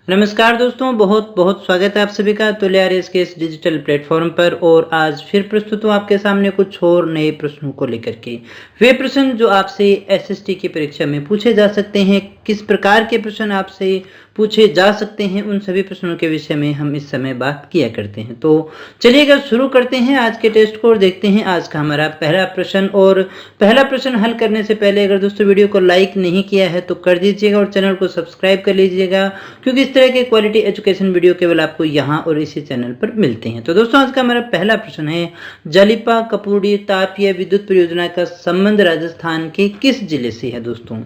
नमस्कार दोस्तों, बहुत बहुत स्वागत है आप सभी का तुल्यारिस के इस डिजिटल प्लेटफॉर्म पर। और आज फिर प्रस्तुत हूँ आपके सामने कुछ और नए प्रश्नों को लेकर के। वे प्रश्न जो आपसे एसएसटी की परीक्षा में पूछे जा सकते हैं, किस प्रकार के प्रश्न आपसे पूछे जा सकते हैं, उन सभी प्रश्नों के विषय में हम इस समय बात किया करते हैं। तो चलिए अगर शुरू करते हैं आज के टेस्ट को और देखते हैं आज का हमारा पहला प्रश्न। और पहला प्रश्न हल करने से पहले अगर दोस्तों वीडियो को लाइक नहीं किया है तो कर दीजिएगा और चैनल को सब्सक्राइब कर लीजिएगा, क्योंकि इस तरह के क्वालिटी एजुकेशन वीडियो केवल आपको यहाँ और इसी चैनल पर मिलते हैं। तो दोस्तों आज का हमारा पहला प्रश्न है, जालिपा कपूरी तापीय विद्युत परियोजना का संबंध राजस्थान के किस जिले से है। दोस्तों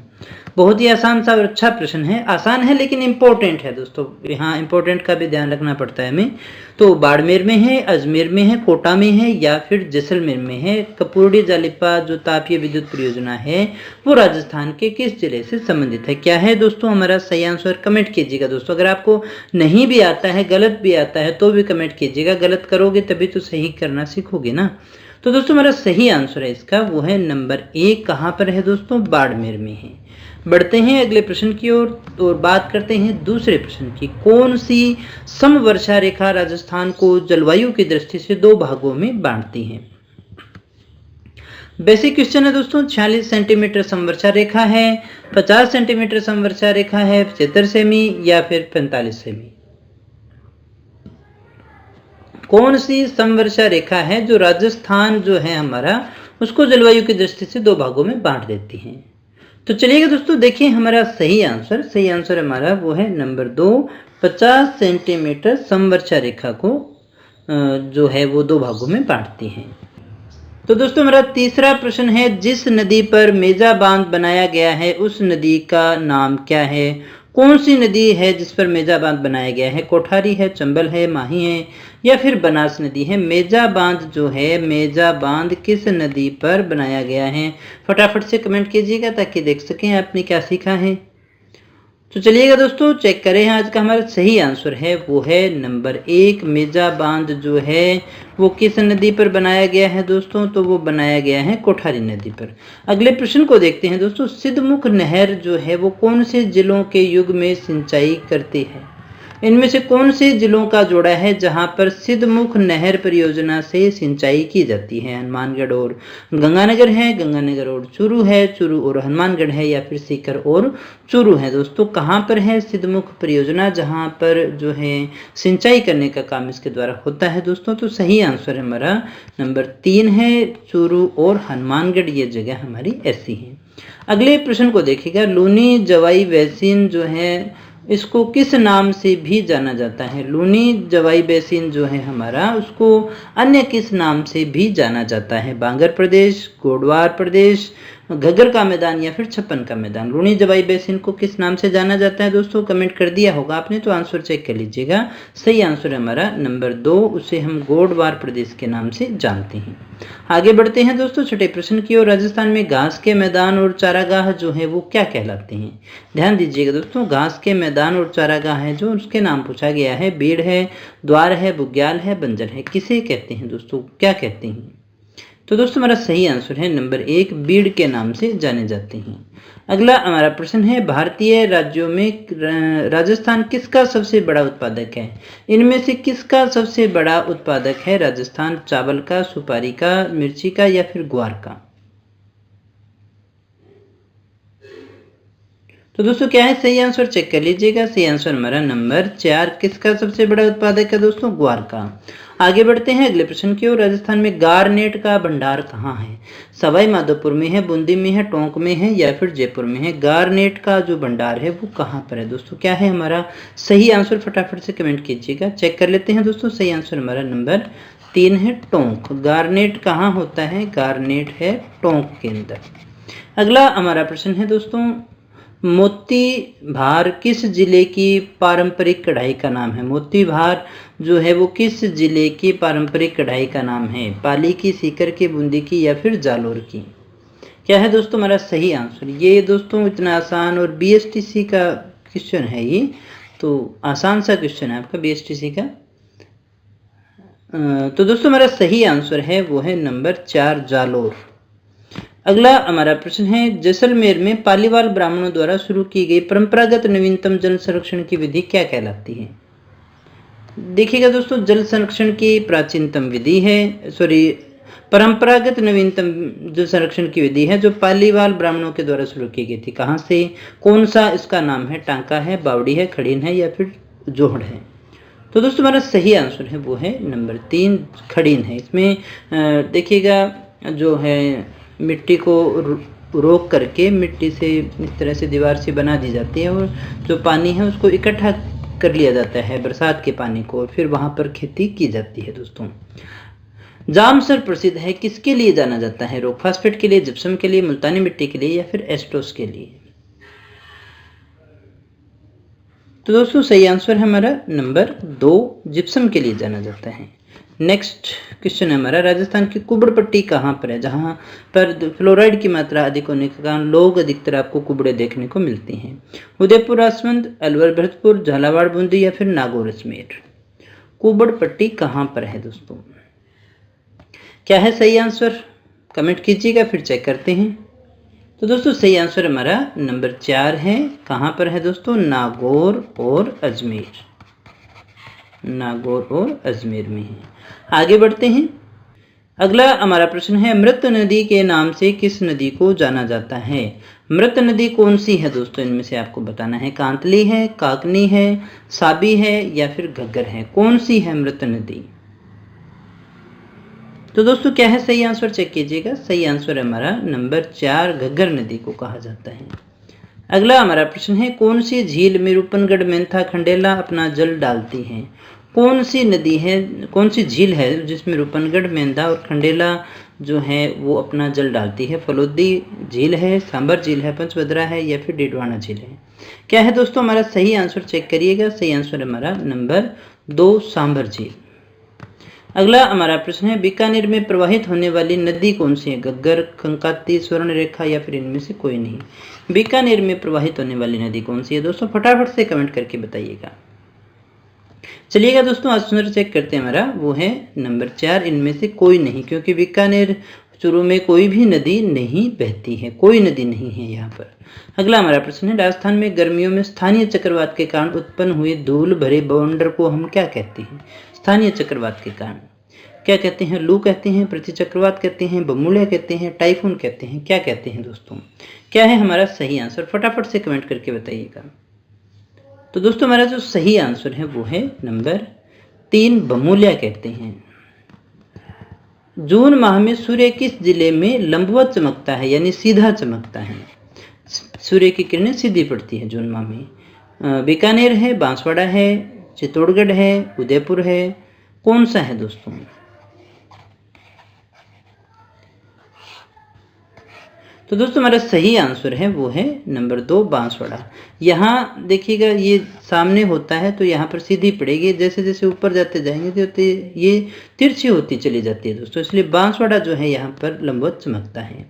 बहुत ही आसान सा और अच्छा प्रश्न है, आसान है लेकिन इम्पोर्टेंट है दोस्तों, यहाँ इम्पोर्टेंट का भी ध्यान रखना पड़ता है हमें। तो बाड़मेर में है, अजमेर में है, कोटा में है या फिर जैसलमेर में है। कपूरी जालिपा जो तापीय विद्युत परियोजना है वो राजस्थान के किस जिले से संबंधित है। क्या है दोस्तों हमारा सही आंसर, कमेंट कीजिएगा दोस्तों। अगर आपको नहीं भी आता है, गलत भी आता है तो भी कमेंट कीजिएगा, गलत करोगे तभी तो सही करना सीखोगे ना। तो दोस्तों हमारा सही आंसर है इसका, वो है नंबर 1। कहाँ पर है दोस्तों, बाड़मेर में है। बढ़ते हैं अगले प्रश्न की ओर और बात करते हैं दूसरे प्रश्न की। कौन सी समवर्षा रेखा राजस्थान को जलवायु की दृष्टि से दो भागों में बांटती है। बेसिक क्वेश्चन है दोस्तों। 46 सेंटीमीटर समवर्षा रेखा है, 50 सेंटीमीटर समवर्षा रेखा है, 75 सेमी या फिर 45 सेमी। कौन सी समवर्षा रेखा है जो राजस्थान जो है हमारा उसको जलवायु की दृष्टि से दो भागों में बांट देती है। तो चलिएगा दोस्तों देखिए हमारा सही आंसर हमारा वो है नंबर 2। 50 सेंटीमीटर समवर्षा रेखा को जो है वो दो भागों में बांटती है। तो दोस्तों हमारा तीसरा प्रश्न है, जिस नदी पर मेजा बांध बनाया गया है उस नदी का नाम क्या है। कौन सी नदी है जिस पर मेजा बांध बनाया गया है। कोठारी है, चंबल है, माही है या फिर बनास नदी है। मेजा बांध जो है, मेजा बांध किस नदी पर बनाया गया है। फटाफट से कमेंट कीजिएगा ताकि देख सकें आपने क्या सीखा है। तो चलिएगा दोस्तों चेक करें, आज का हमारा सही आंसर है वो है नंबर 1। मेजा बांध जो है वो किस नदी पर बनाया गया है दोस्तों, तो वो बनाया गया है कोठारी नदी पर। अगले प्रश्न को देखते हैं दोस्तों। सिद्धमुख नहर जो है वो कौन से जिलों के युग में सिंचाई करती है। इनमें से कौन से जिलों का जोड़ा है जहां पर सिद्धमुख नहर परियोजना से सिंचाई की जाती है। हनुमानगढ़ और गंगानगर है, गंगानगर और चूरू है, चूरू और हनुमानगढ़ है या फिर सीकर और चूरू है। दोस्तों कहाँ पर है सिद्धमुख परियोजना जहां पर जो है सिंचाई करने का काम इसके द्वारा होता है दोस्तों। तो सही आंसर हमारा नंबर 3 है, चूरू और हनुमानगढ़ ये जगह हमारी ऐसी है। अगले प्रश्न को देखिएगा। लूनी जवाई बेसिन जो है इसको किस नाम से भी जाना जाता है। लूनी जवाई बेसिन जो है हमारा उसको अन्य किस नाम से भी जाना जाता है। बांगर प्रदेश, गोडवार प्रदेश, घग्गर का मैदान या फिर छप्पन का मैदान। लूनी जवाई बेसिन को किस नाम से जाना जाता है दोस्तों, कमेंट कर दिया होगा आपने तो आंसर चेक कर लीजिएगा। सही आंसर है हमारा नंबर 2, उसे हम गोडवार प्रदेश के नाम से जानते हैं। आगे बढ़ते हैं दोस्तों छठे प्रश्न की ओर। राजस्थान में घास के मैदान और चारागाह जो है वो क्या कहलाते हैं। ध्यान दीजिएगा दोस्तों, घास के मैदान और चारागाह है जो उसके नाम पूछा गया है। बीड़ है, द्वार है, बुग्याल है, बंजर है। किसे कहते हैं दोस्तों, क्या कहते हैं। तो दोस्तों हमारा सही आंसर है नंबर 1, बीड़ के नाम से जाने जाते हैं। अगला हमारा प्रश्न है, भारतीय राज्यों में राजस्थान किसका सबसे बड़ा उत्पादक है। इनमें से किसका सबसे बड़ा उत्पादक है राजस्थान। चावल का, सुपारी का, मिर्ची का या फिर ग्वार का। तो दोस्तों क्या है सही आंसर, चेक कर लीजिएगा। सही आंसर हमारा नंबर 4, किसका सबसे बड़ा उत्पादक है दोस्तों, ग्वार का। आगे बढ़ते हैं अगले प्रश्न की ओर। राजस्थान में गारनेट का भंडार कहाँ है। सवाई माधोपुर में है, बूंदी में है, टोंक में है या फिर जयपुर में है। गारनेट का जो भंडार है वो कहाँ पर है दोस्तों। क्या है हमारा सही आंसर, फटाफट से कमेंट कीजिएगा। चेक कर लेते हैं दोस्तों। सही आंसर हमारा नंबर 3 है, टोंक। गारनेट कहाँ होता है, गारनेट है टोंक के अंदर। अगला हमारा प्रश्न है दोस्तों, मोती भार किस जिले की पारंपरिक कढ़ाई का नाम है। मोती भार जो है वो किस जिले की पारंपरिक कढ़ाई का नाम है। पाली की, सीकर की, बूंदी की या फिर जालोर की। क्या है दोस्तों हमारा सही आंसर। ये दोस्तों इतना आसान और बीएसटीसी का क्वेश्चन है, ये तो आसान सा क्वेश्चन है आपका बीएसटीसी का। तो दोस्तों हमारा सही आंसर है वो है नंबर 4, जालोर। अगला हमारा प्रश्न है, जैसलमेर में पालीवाल ब्राह्मणों द्वारा शुरू की गई परंपरागत नवीनतम जल संरक्षण की विधि क्या कहलाती है? देखिएगा दोस्तों, जल संरक्षण की प्राचीनतम विधि है, परंपरागत नवीनतम जल संरक्षण की विधि है जो पालीवाल ब्राह्मणों के द्वारा शुरू की गई थी। कहाँ से, कौन सा इसका नाम है? टांका है, बावड़ी है, खड़ीन है या फिर जोहड़ है? तो दोस्तों हमारा सही आंसर है वो है नंबर 3 खड़ीन है। इसमें देखिएगा जो है मिट्टी को रोक करके मिट्टी से इस तरह से दीवार से बना दी जाती है और जो पानी है उसको इकट्ठा कर लिया जाता है, बरसात के पानी को, और फिर वहां पर खेती की जाती है। दोस्तों जामसर प्रसिद्ध है, किसके लिए जाना जाता है? रॉक फास्फेट के लिए, जिप्सम के लिए, मुल्तानी मिट्टी के लिए या फिर एस्टोस के लिए? तो दोस्तों सही आंसर है हमारा नंबर 2, जिप्सम के लिए जाना जाता है। नेक्स्ट क्वेश्चन है हमारा, राजस्थान की कुबड़ पट्टी कहाँ पर है जहाँ पर फ्लोराइड की मात्रा अधिक होने के कारण लोग अधिकतर आपको कुबड़े देखने को मिलती हैं? उदयपुर राजसमंद, अलवर भरतपुर, झालावाड़ बूंदी या फिर नागौर अजमेर? कुबड़ पट्टी कहाँ पर है दोस्तों? क्या है सही आंसर? कमेंट कीजिएगा, फिर चेक करते हैं। तो दोस्तों सही आंसर हमारा नंबर 4 है। कहाँ पर है दोस्तों? नागौर और अजमेर, नागौर और अजमेर में है। आगे बढ़ते हैं। अगला हमारा प्रश्न है, मृत नदी के नाम से किस नदी को जाना जाता है? मृत नदी कौन सी है दोस्तों? इनमें से आपको बताना है। कांतली है, काकनी है, साबी है या फिर घग्गर है? कौन सी है मृत नदी? तो दोस्तों क्या है सही आंसर? चेक कीजिएगा। सही आंसर हमारा नंबर 4 घग्गर नदी को कहा जाता है। अगला हमारा प्रश्न है, कौन सी झील में रूपनगढ़, मेंथा, खंडेला अपना जल डालती है? कौन सी नदी है, कौन सी झील है जिसमें रूपनगढ़, मेंधा और खंडेला जो है वो अपना जल डालती है? फलोदी झील है, सांबर झील है, पंचभद्रा है या फिर डिडवाना झील है? क्या है दोस्तों हमारा सही आंसर? चेक करिएगा। सही आंसर हमारा नंबर 2 सांबर झील। अगला हमारा प्रश्न है, बीकानेर में प्रवाहित होने वाली नदी कौन सी है? घग्गर, कंकाती, स्वर्ण रेखा या फिर इनमें से कोई नहीं? बीकानेर में प्रवाहित होने वाली नदी कौन सी है दोस्तों? फटाफट से कमेंट करके बताइएगा। चलिएगा दोस्तों आंसर चेक करते हैं। हमारा वो है नंबर 4 इनमें से कोई नहीं, क्योंकि बीकानेर चूरू में कोई भी नदी नहीं बहती है, कोई नदी नहीं है यहाँ पर। अगला हमारा प्रश्न है, राजस्थान में गर्मियों में स्थानीय चक्रवात के कारण उत्पन्न हुए धूल भरे बवंडर को हम क्या कहते हैं? स्थानीय चक्रवात के कारण क्या कहते हैं? लू कहते हैं, प्रति चक्रवात कहते हैं, बमूलिया कहते हैं, टाइफून कहते हैं, क्या कहते हैं दोस्तों? क्या है हमारा सही आंसर? फटाफट से कमेंट करके बताइएगा। तो दोस्तों हमारा जो सही आंसर है वो है नंबर 3 बमूलिया कहते हैं। जून माह में सूर्य किस जिले में लंबवत चमकता है, यानी सीधा चमकता है? सूर्य की किरणें सीधी पड़ती है जून माह में। बीकानेर है, बांसवाड़ा है, चित्तौड़गढ़ है, उदयपुर है, कौन सा है दोस्तों? तो दोस्तों हमारा सही आंसर है वो है नंबर 2 बांसवाड़ा। यहाँ देखिएगा ये सामने होता है तो यहाँ पर सीधी पड़ेगी, जैसे जैसे ऊपर जाते जाएंगे तो ये तिरछी होती चली जाती है दोस्तों, इसलिए बांसवाड़ा जो है यहाँ पर लंबवत चमकता है।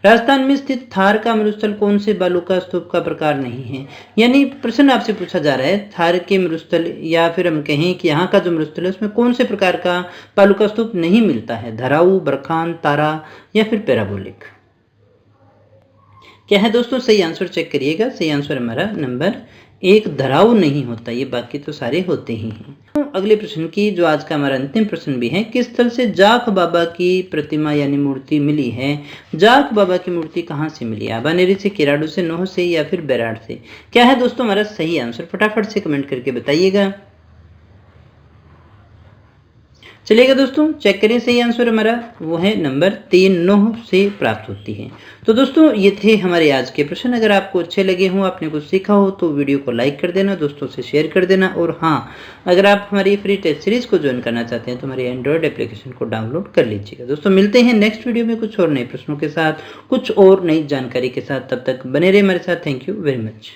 राजस्थान में स्थित थार का मरुस्थल कौन से बालुका स्तूप का प्रकार नहीं है? यानी प्रश्न आपसे पूछा जा रहा है थार के मरुस्थल, या फिर हम कहें कि यहाँ का जो मरुस्थल है उसमें कौन से प्रकार का बालुका स्तूप नहीं मिलता है? धराऊ, बरखान, तारा या फिर पैराबोलिक? क्या है दोस्तों सही आंसर? चेक करिएगा। सही आंसर हमारा नंबर 1 धराऊ नहीं होता, ये बाकी तो सारे होते ही हैं। तो अगले प्रश्न की जो आज का हमारा अंतिम प्रश्न भी है, किस स्थल से जाख बाबा की प्रतिमा यानी मूर्ति मिली है? जाख बाबा की मूर्ति कहाँ से मिली? आबानेरी से, किराडू से, नोह से या फिर बैराड़ से? क्या है दोस्तों हमारा सही आंसर? फटाफट से कमेंट करके बताइएगा। चलिएगा दोस्तों चेक करें। सही आंसर हमारा वो है नंबर 3 नोह से प्राप्त होती है। तो दोस्तों ये थे हमारे आज के प्रश्न। अगर आपको अच्छे लगे हों, आपने कुछ सीखा हो तो वीडियो को लाइक कर देना, दोस्तों से शेयर कर देना। और हाँ, अगर आप हमारी फ्री टेस्ट सीरीज को ज्वाइन करना चाहते हैं तो हमारी एंड्रॉयड एप्लीकेशन को डाउनलोड कर लीजिएगा। दोस्तों मिलते हैं नेक्स्ट वीडियो में कुछ और नए प्रश्नों के साथ, कुछ और नई जानकारी के साथ। तब तक बने रहे हमारे साथ। Thank you very much.